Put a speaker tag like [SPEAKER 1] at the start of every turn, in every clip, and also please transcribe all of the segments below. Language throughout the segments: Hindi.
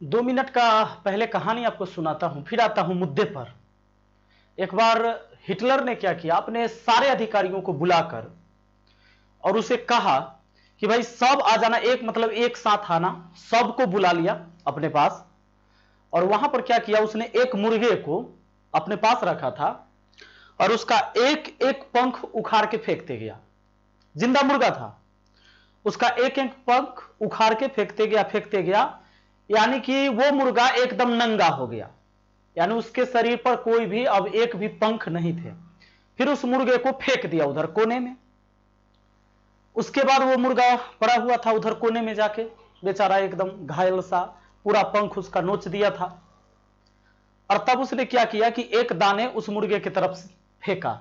[SPEAKER 1] 2 मिनट का पहले कहानी आपको सुनाता हूं, फिर आता हूं मुद्दे पर। एक बार हिटलर ने क्या किया, अपने सारे अधिकारियों को बुलाकर और उसे कहा कि भाई सब आ जाना, एक साथ आना। सबको बुला लिया अपने पास और वहां पर क्या किया, उसने एक मुर्गे को अपने पास रखा था और उसका एक एक पंख उखाड़ के फेंकते गया। जिंदा मुर्गा था, उसका एक एक पंख उखाड़ के फेंकते गया, यानी कि वो मुर्गा एकदम नंगा हो गया, यानी उसके शरीर पर कोई भी अब एक भी पंख नहीं थे। फिर उस मुर्गे को फेंक दिया उधर कोने में। उसके बाद वो मुर्गा पड़ा हुआ था उधर कोने में जाके, बेचारा एकदम घायल सा, पूरा पंख उसका नोच दिया था। और तब उसने क्या किया कि एक दाने उस मुर्गे की तरफ फेंका,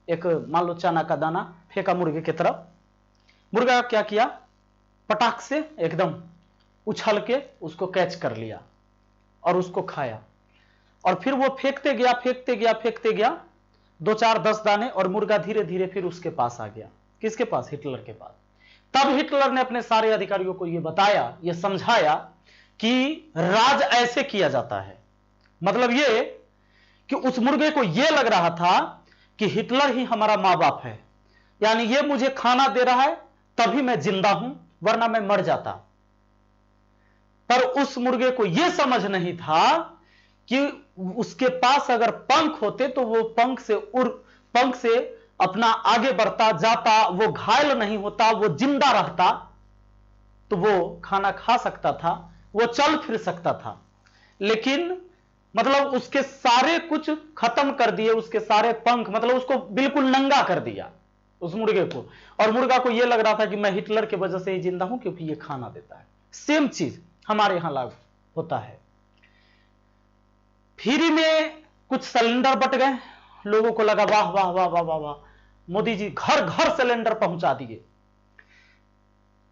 [SPEAKER 1] एक मान लो चना का दाना फेंका मुर्गे की तरफ। मुर्गा क्या किया, पटाख से एकदम उछल के उसको कैच कर लिया और उसको खाया। और फिर वो फेंकते गया 2-4-10 दाने, और मुर्गा धीरे धीरे फिर उसके पास आ गया। किसके पास? हिटलर के पास। तब हिटलर ने अपने सारे अधिकारियों को यह बताया, यह समझाया कि राज ऐसे किया जाता है। मतलब यह कि उस मुर्गे को यह लग रहा था कि हिटलर ही हमारा मां बाप है, यानी यह मुझे खाना दे रहा है तभी मैं जिंदा हूं, वरना मैं मर जाता। पर उस मुर्गे को यह समझ नहीं था कि उसके पास अगर पंख होते तो वो पंख से अपना आगे बढ़ता जाता, वो घायल नहीं होता, वो जिंदा रहता, तो वो खाना खा सकता था, वो चल फिर सकता था। लेकिन मतलब उसके सारे कुछ खत्म कर दिए, उसके सारे पंख, मतलब उसको बिल्कुल नंगा कर दिया उस मुर्गे को। और मुर्गा को यह लग रहा था कि मैं हिटलर की वजह से ही जिंदा हूं, क्योंकि ये खाना देता है। सेम चीज हमारे यहां लागू होता है। फ्री में कुछ सिलेंडर बट गए, लोगों को लगा वाह वाह वाह वाह वाह वाह, मोदी जी घर घर सिलेंडर पहुंचा दिए।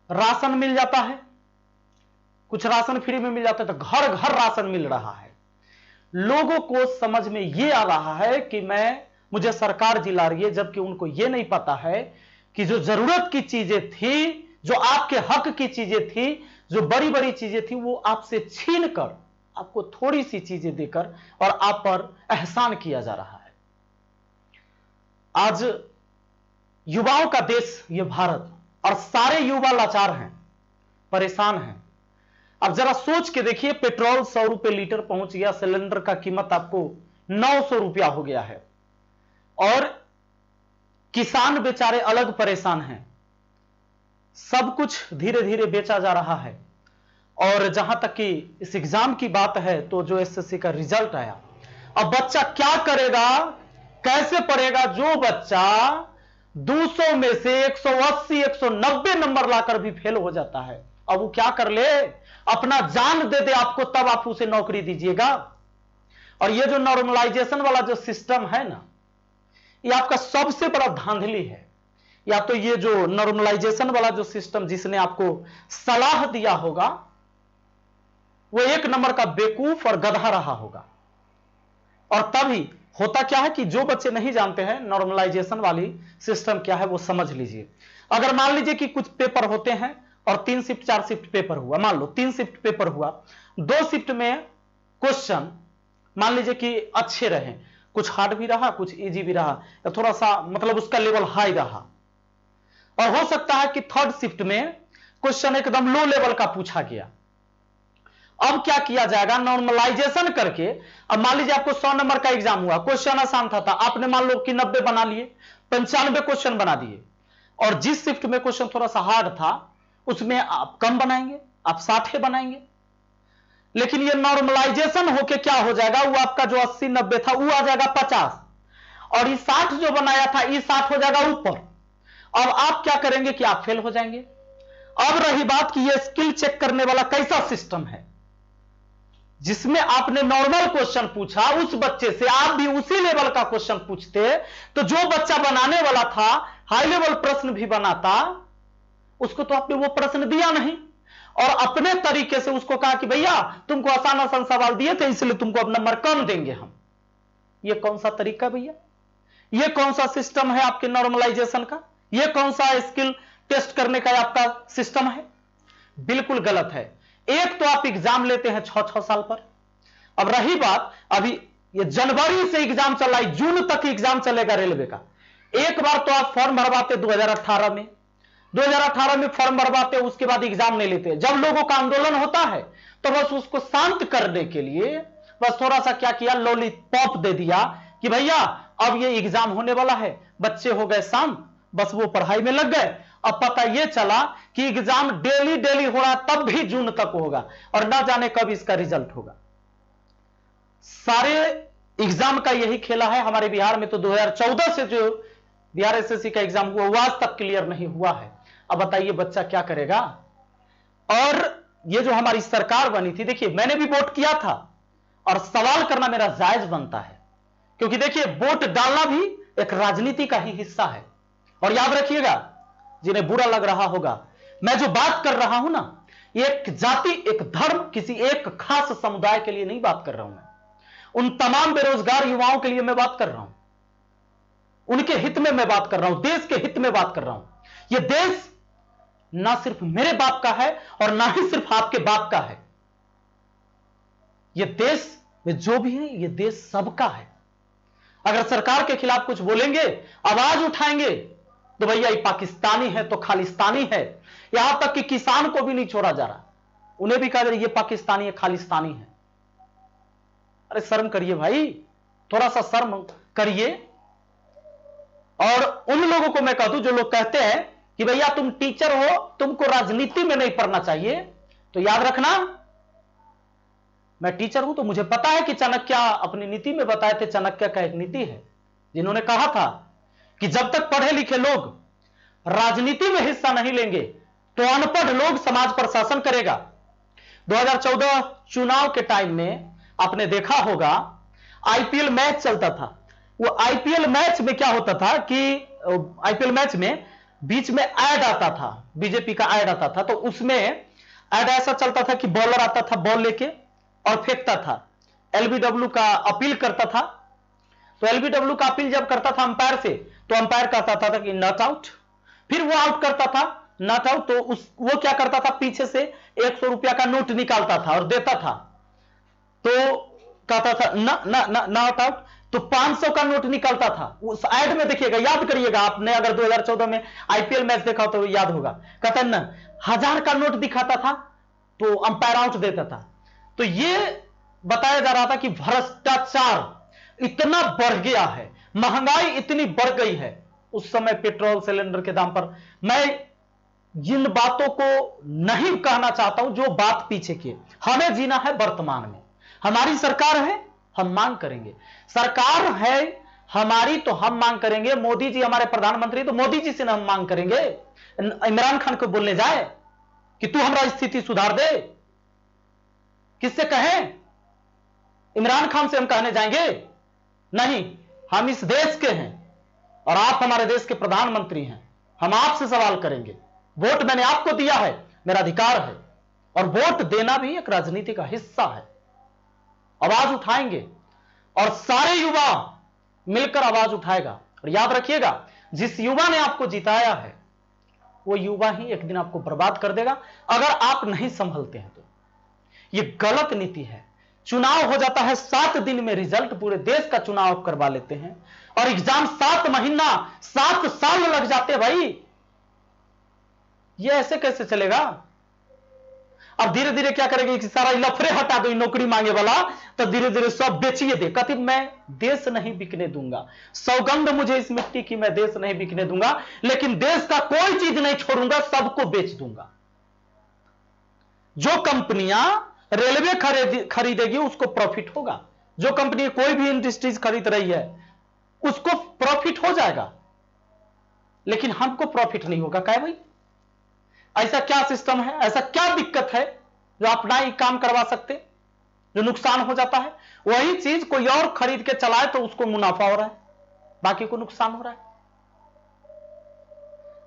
[SPEAKER 1] राशन मिल जाता है, कुछ राशन फ्री में मिल जाता है, तो घर घर राशन मिल रहा है। लोगों को समझ में यह आ रहा है कि मुझे सरकार जिला रही है, जबकि उनको यह नहीं पता है कि जो जरूरत की चीजें थी, जो आपके हक की चीजें थी, जो बड़ी बड़ी चीजें थी, वो आपसे छीन कर आपको थोड़ी सी चीजें देकर और आप पर एहसान किया जा रहा है। आज युवाओं का देश ये भारत, और सारे युवा लाचार हैं, परेशान हैं। अब जरा सोच के देखिए, पेट्रोल 100 रुपए लीटर पहुंच गया, सिलेंडर का कीमत आपको 900 रुपया हो गया है, और किसान बेचारे अलग परेशान हैं। सब कुछ धीरे धीरे बेचा जा रहा है। और जहां तक कि इस एग्जाम की बात है, तो जो एसएससी का रिजल्ट आया, अब बच्चा क्या करेगा, कैसे पढ़ेगा? जो बच्चा 200 में से 180 190 नंबर लाकर भी फेल हो जाता है, अब वो क्या कर ले, अपना जान दे दे आपको, तब आप उसे नौकरी दीजिएगा। और ये जो नॉर्मलाइजेशन वाला जो सिस्टम है ना, ये आपका सबसे बड़ा धांधली है। या तो ये जो नॉर्मलाइजेशन वाला जो सिस्टम जिसने आपको सलाह दिया होगा, वो एक नंबर का बेवकूफ और गधा रहा होगा। और तभी होता क्या है कि जो बच्चे नहीं जानते हैं नॉर्मलाइजेशन वाली सिस्टम क्या है, वो समझ लीजिए। अगर मान लीजिए कि कुछ पेपर होते हैं और 3 शिफ्ट 4 शिफ्ट पेपर हुआ, मान लो 3 शिफ्ट पेपर हुआ, 2 शिफ्ट में क्वेश्चन मान लीजिए कि अच्छे रहे, कुछ हार्ड भी रहा, कुछ इजी भी रहा, या थोड़ा सा मतलब उसका लेवल हाई रहा। और हो सकता है कि 3rd शिफ्ट में क्वेश्चन एकदम लो लेवल का पूछा गया। अब क्या किया जाएगा, नॉर्मलाइजेशन करके, अब मान लीजिए आपको 100 नंबर का एग्जाम हुआ, क्वेश्चन आसान था, आपने मान लो कि 90 बना लिए, 95 क्वेश्चन बना दिए। और जिस शिफ्ट में क्वेश्चन थोड़ा सा हार्ड था, उसमें आप कम बनाएंगे, आप 60 बनाएंगे। लेकिन ये नॉर्मलाइजेशन होके क्या हो जाएगा, वो आपका जो 80-90 था वो आ जाएगा 50, और ये 60 जो बनाया था ये 60 हो जाएगा ऊपर। अब आप क्या करेंगे कि आप फेल हो जाएंगे। अब रही बात कि ये स्किल चेक करने वाला कैसा सिस्टम है, जिसमें आपने नॉर्मल क्वेश्चन पूछा, उस बच्चे से आप भी उसी लेवल का क्वेश्चन पूछते, तो जो बच्चा बनाने वाला था हाई लेवल प्रश्न भी बनाता, उसको तो आपने वो प्रश्न दिया नहीं, और अपने तरीके से उसको कहा कि भैया तुमको आसान आसान सवाल दिए थे, इसलिए तुमको अब नंबर कम देंगे हम। ये कौन सा तरीका भैया, ये कौन सा सिस्टम है आपके नॉर्मलाइजेशन का, ये कौन सा स्किल टेस्ट करने का आपका सिस्टम है? बिल्कुल गलत है। एक तो आप एग्जाम लेते हैं 6-6 साल पर। अब रही बात, अभी ये जनवरी से एग्जाम चल रहा है, जून तक एग्जाम चलेगा रेलवे का। एक बार तो आप फॉर्म भरवाते 2018 में, 2018 में फॉर्म भरवाते, उसके बाद एग्जाम नहीं लेते। जब लोगों का आंदोलन होता है तो बस उसको शांत करने के लिए बस थोड़ा सा क्या किया, लॉलीपॉप दे दिया कि भैया अब ये एग्जाम होने वाला है, बच्चे हो गए शांत, बस वो पढ़ाई में लग गए। अब पता ये चला कि एग्जाम डेली डेली हो रहा, तब भी जून तक होगा और ना जाने कब इसका रिजल्ट होगा। सारे एग्जाम का यही खेला है हमारे बिहार में। तो 2014 से जो बिहार एसएससी का एग्जाम हुआ वो आज तक क्लियर नहीं हुआ है। अब बताइए बच्चा क्या करेगा। और ये जो हमारी सरकार बनी थी, देखिए मैंने भी वोट किया था और सवाल करना मेरा जायज बनता है, क्योंकि देखिए वोट डालना भी एक राजनीति का ही हिस्सा है। और याद रखिएगा, जिन्हें बुरा लग रहा होगा, मैं जो बात कर रहा हूं ना, एक जाति, एक धर्म, किसी एक खास समुदाय के लिए नहीं बात कर रहा हूं। मैं उन तमाम बेरोजगार युवाओं के लिए मैं बात कर रहा हूं, उनके हित में मैं बात कर रहा हूं, देश के हित में बात कर रहा हूं। यह देश ना सिर्फ मेरे बाप का है और ना ही सिर्फ आपके बाप का है। यह देश में जो भी है, यह देश सबका है। अगर सरकार के खिलाफ कुछ बोलेंगे, आवाज उठाएंगे, तो भैया ये पाकिस्तानी है तो खालिस्तानी है। यहां तक कि किसान को भी नहीं छोड़ा जा रहा, उन्हें भी कहा जा रहा है ये पाकिस्तानी है, खालिस्तानी है। अरे शर्म करिए भाई, थोड़ा सा शर्म करिए। और उन लोगों को मैं कह दूं जो लोग कहते हैं कि भैया तुम टीचर हो, तुमको राजनीति में नहीं पढ़ना चाहिए, तो याद रखना, मैं टीचर हूं तो मुझे पता है कि चाणक्य अपनी नीति में बताए थे, चाणक्य का एक नीति है जिन्होंने कहा था कि जब तक पढ़े लिखे लोग राजनीति में हिस्सा नहीं लेंगे तो अनपढ़ लोग समाज पर शासन करेगा। 2014 चुनाव के टाइम में आपने देखा होगा आईपीएल मैच चलता था। वो आईपीएल मैच में क्या होता था कि आईपीएल मैच में बीच में ऐड आता था, बीजेपी का ऐड आता था, तो उसमें ऐड ऐसा चलता था कि बॉलर आता था, बॉल लेके और फेंकता था, एलबीडब्ल्यू का अपील करता था। तो एलबीडब्ल्यू का अपील जब करता था अंपायर से, तो अंपायर कहता था कि नॉट आउट, फिर वो आउट करता था, नॉट आउट। तो वो क्या करता था, पीछे से 100 रुपया का नोट निकालता था और देता था, तो कहता था नॉट आउट, तो 500 का नोट निकलता था। उस ऐड में देखिएगा, याद करिएगा, आपने अगर 2014 में आईपीएल मैच देखा तो याद होगा, कहता है ना 1000 का नोट दिखाता था तो अंपायर आउट देता था। तो ये बताया जा रहा था कि भ्रष्टाचार इतना बढ़ गया है, महंगाई इतनी बढ़ गई है। उस समय पेट्रोल सिलेंडर के दाम पर, मैं जिन बातों को नहीं कहना चाहता हूं जो बात पीछे की, हमें जीना है वर्तमान में। हमारी सरकार है, हम मांग करेंगे, सरकार है हमारी तो हम मांग करेंगे। मोदी जी हमारे प्रधानमंत्री, तो मोदी जी से ना हम मांग करेंगे। इमरान खान को बोलने जाए कि तू हमारा स्थिति सुधार दे, किससे कहें? इमरान खान से हम कहने जाएंगे? नहीं, हम इस देश के हैं और आप हमारे देश के प्रधानमंत्री हैं, हम आपसे सवाल करेंगे। वोट मैंने आपको दिया है, मेरा अधिकार है, और वोट देना भी एक राजनीति का हिस्सा है। आवाज उठाएंगे और सारे युवा मिलकर आवाज उठाएगा। और याद रखिएगा, जिस युवा ने आपको जिताया है वो युवा ही एक दिन आपको बर्बाद कर देगा अगर आप नहीं संभलते हैं। तो यह गलत नीति है। चुनाव हो जाता है 7 दिन में, रिजल्ट पूरे देश का चुनाव करवा लेते हैं, और एग्जाम 7 महीना 7 साल लग जाते हैं। भाई ये ऐसे कैसे चलेगा? अब धीरे धीरे क्या करेंगे कि सारा लफड़े हटा दो, नौकरी मांगे वाला, तो धीरे धीरे सब बेचिए दे। कथित मैं देश नहीं बिकने दूंगा, सौगंध मुझे इस मिट्टी की, मैं देश नहीं बिकने दूंगा, लेकिन देश का कोई चीज नहीं छोड़ूंगा, सबको बेच दूंगा। जो कंपनियां रेलवे खरीदेगी उसको प्रॉफिट होगा, जो कंपनी कोई भी इंडस्ट्रीज खरीद रही है उसको प्रॉफिट हो जाएगा, लेकिन हमको प्रॉफिट नहीं होगा। क्या भाई, ऐसा क्या सिस्टम है, ऐसा क्या दिक्कत है जो अपना ही काम करवा सकते, जो नुकसान हो जाता है? वही चीज कोई और खरीद के चलाए तो उसको मुनाफा हो रहा है, बाकी को नुकसान हो रहा है।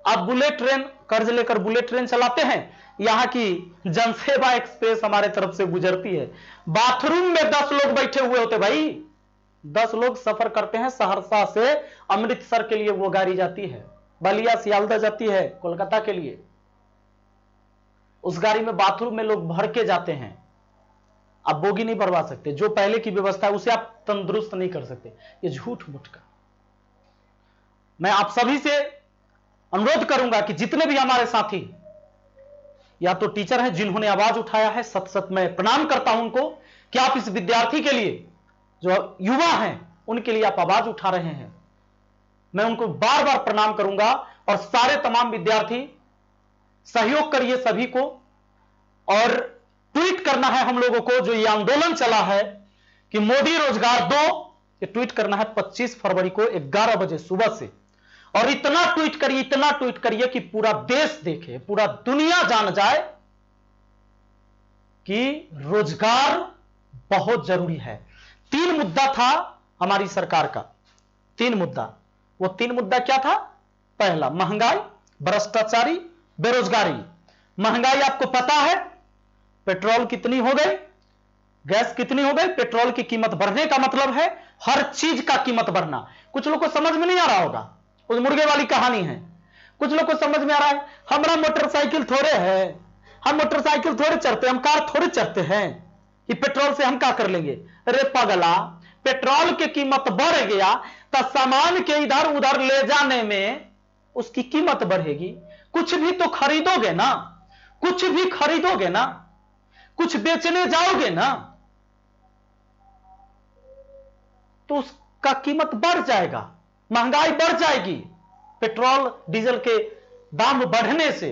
[SPEAKER 1] आप बुलेट ट्रेन, कर्ज लेकर बुलेट ट्रेन चलाते हैं, यहां की जनसेवा एक्सप्रेस हमारे तरफ से गुजरती है, बाथरूम में 10 लोग बैठे हुए होते भाई, 10 लोग सफर करते हैं। सहरसा से अमृतसर के लिए वो गाड़ी जाती है, बलिया सियालदा जाती है कोलकाता के लिए। उस गाड़ी में बाथरूम में लोग भर के जाते हैं, आप बोगी नहीं भरवा सकते। जो पहले की व्यवस्था है उसे आप तंदुरुस्त नहीं कर सकते। ये झूठ मूठ का। मैं आप सभी से अनुरोध करूंगा कि जितने भी हमारे साथी या तो टीचर हैं जिन्होंने आवाज उठाया है, सत सत मैं प्रणाम करता हूं उनको कि आप इस विद्यार्थी के लिए, जो युवा हैं उनके लिए आप आवाज उठा रहे हैं। मैं उनको बार बार प्रणाम करूंगा और सारे तमाम विद्यार्थी सहयोग करिए सभी को, और ट्वीट करना है हम लोगों को। जो ये आंदोलन चला है कि मोदी रोजगार दो, ये ट्वीट करना है 25 फरवरी को 11 बजे सुबह से। और इतना ट्वीट करिए कि पूरा देश देखे, पूरा दुनिया जान जाए कि रोजगार बहुत जरूरी है। 3 मुद्दा था हमारी सरकार का, 3 मुद्दा। वो 3 मुद्दा क्या था? पहला महंगाई, भ्रष्टाचारी, बेरोजगारी। महंगाई आपको पता है, पेट्रोल कितनी हो गई, गैस कितनी हो गई। पेट्रोल की कीमत बढ़ने का मतलब है हर चीज का कीमत बढ़ना। कुछ लोग को समझ में नहीं आ रहा होगा, उस मुर्गे वाली कहानी है। कुछ लोग को समझ में आ रहा है, हमारा मोटरसाइकिल थोड़े है, हम मोटरसाइकिल थोड़े चढ़ते, हम कार थोड़े चढ़ते हैं, ये पेट्रोल से हम क्या कर लेंगे। अरे पगला, पेट्रोल की कीमत बढ़ गया तो सामान के इधर उधर ले जाने में उसकी कीमत बढ़ेगी। कुछ भी तो खरीदोगे ना, कुछ भी खरीदोगे ना, कुछ बेचने जाओगे ना, तो उसका कीमत बढ़ जाएगा, महंगाई बढ़ जाएगी। पेट्रोल डीजल के दाम बढ़ने से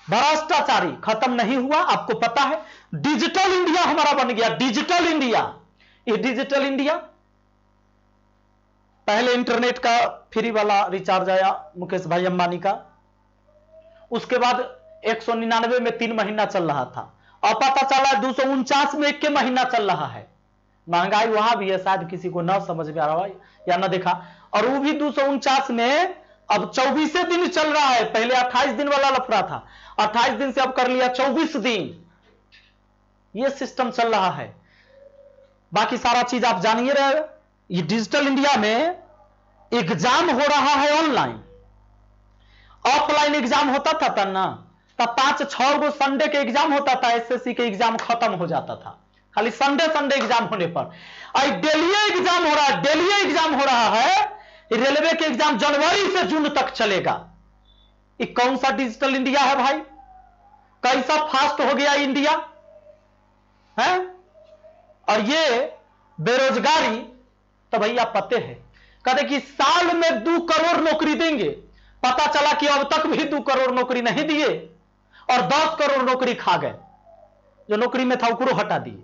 [SPEAKER 1] भ्रष्टाचारी खत्म नहीं हुआ। आपको पता है डिजिटल इंडिया हमारा बन गया, डिजिटल इंडिया। ये डिजिटल इंडिया, पहले इंटरनेट का फ्री वाला रिचार्ज आया मुकेश भाई अंबानी का, उसके बाद 199 में 3 महीना चल रहा था, और पता चला 249 में 1 महीना चल रहा है। महंगाई वहां भी है, शायद किसी को ना समझ में आ रहा या ना देखा। और वो भी 249 में अब 24 दिन चल रहा है। पहले 28 दिन वाला लफड़ा था, 28 दिन से अब कर लिया 24 दिन। ये सिस्टम चल रहा है। बाकी सारा चीज आप जानिए रहे। ये डिजिटल इंडिया में एग्जाम हो रहा है ऑनलाइन, ऑफलाइन एग्जाम होता था ना, तब 5-6 गो संडे के एग्जाम होता था, एसएससी के एग्जाम खत्म हो जाता था खाली संडे एग्जाम होने पर। आज डेली एग्जाम हो रहा है, डेली एग्जाम हो रहा है। रेलवे के एग्जाम जनवरी से जून तक चलेगा। ये कौन सा डिजिटल इंडिया है भाई? कैसा फास्ट हो गया इंडिया है? और ये बेरोजगारी तो भैया पते है, कहते कि साल में 2 करोड़ नौकरी देंगे। पता चला कि अब तक भी 2 करोड़ नौकरी नहीं दिए और 10 करोड़ नौकरी खा गए। जो नौकरी में था उसको हटा दिए।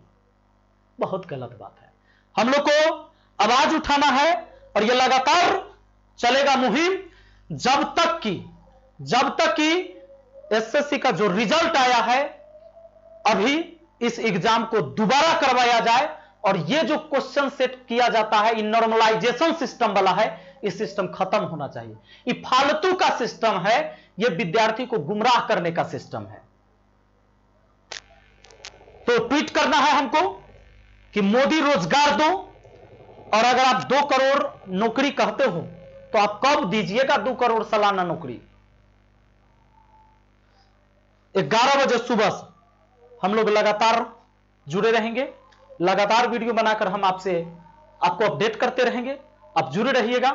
[SPEAKER 1] बहुत गलत बात है। हम लोग को आवाज उठाना है और यह लगातार चलेगा मुहिम जब तक कि एसएससी का जो रिजल्ट आया है, अभी इस एग्जाम को दोबारा करवाया जाए। और ये जो क्वेश्चन सेट किया जाता है, ये नॉर्मलाइजेशन सिस्टम वाला है, इस सिस्टम खत्म होना चाहिए। ये फालतू का सिस्टम है, ये विद्यार्थी को गुमराह करने का सिस्टम है। तो ट्वीट करना है हमको कि मोदी रोजगार दो, और अगर आप 2 करोड़ नौकरी कहते हो तो आप कब दीजिएगा 2 करोड़ सालाना नौकरी। 11 बजे सुबह हम लोग लगातार जुड़े रहेंगे, लगातार वीडियो बनाकर हम आपको अपडेट करते रहेंगे। आप जुड़े रहिएगा।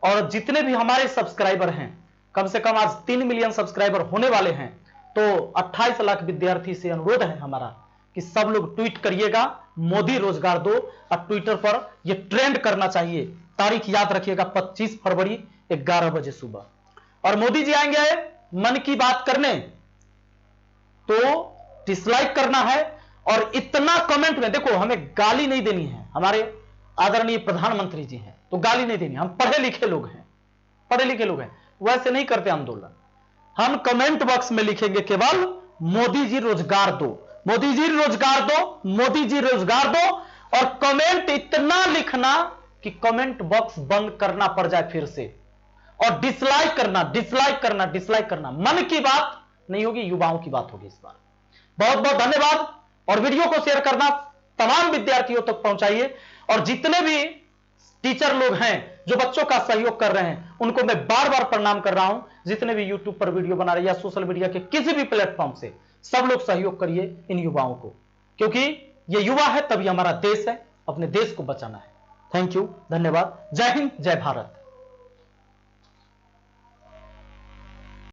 [SPEAKER 1] और जितने भी हमारे सब्सक्राइबर हैं, कम से कम आज 3 मिलियन सब्सक्राइबर होने वाले हैं, तो 28 लाख विद्यार्थी से अनुरोध है हमारा कि सब लोग ट्वीट करिएगा मोदी रोजगार दो, और ट्विटर पर यह ट्रेंड करना चाहिए। तारीख याद रखिएगा 25 फरवरी 11 बजे सुबह। और मोदी जी आएंगे मन की बात करने, तो डिसलाइक करना है। और इतना कमेंट में देखो, हमें गाली नहीं देनी है, हमारे आदरणीय प्रधानमंत्री जी हैं तो गाली नहीं देनी। हम पढ़े लिखे लोग हैं, वैसे नहीं करते आंदोलन। हम कमेंट बॉक्स में लिखेंगे केवल मोदी जी रोजगार दो, मोदी जी रोजगार दो, मोदी जी रोजगार दो। और कमेंट इतना लिखना कि कमेंट बॉक्स बंद करना पड़ जाए फिर से। और डिसलाइक करना। मन की बात नहीं होगी, युवाओं की बात होगी इस बार। बहुत बहुत धन्यवाद। और वीडियो को शेयर करना तमाम विद्यार्थियों तक पहुंचाइए। और जितने भी टीचर लोग हैं जो बच्चों का सहयोग कर रहे हैं, उनको मैं बार बार प्रणाम कर रहा हूं। जितने भी यूट्यूब पर वीडियो बना रहे या सोशल मीडिया के किसी भी प्लेटफॉर्म से, सब लोग सहयोग करिए इन युवाओं को, क्योंकि ये युवा है तभी हमारा देश है। अपने देश को बचाना है। थैंक यू, धन्यवाद। जय हिंद, जय भारत।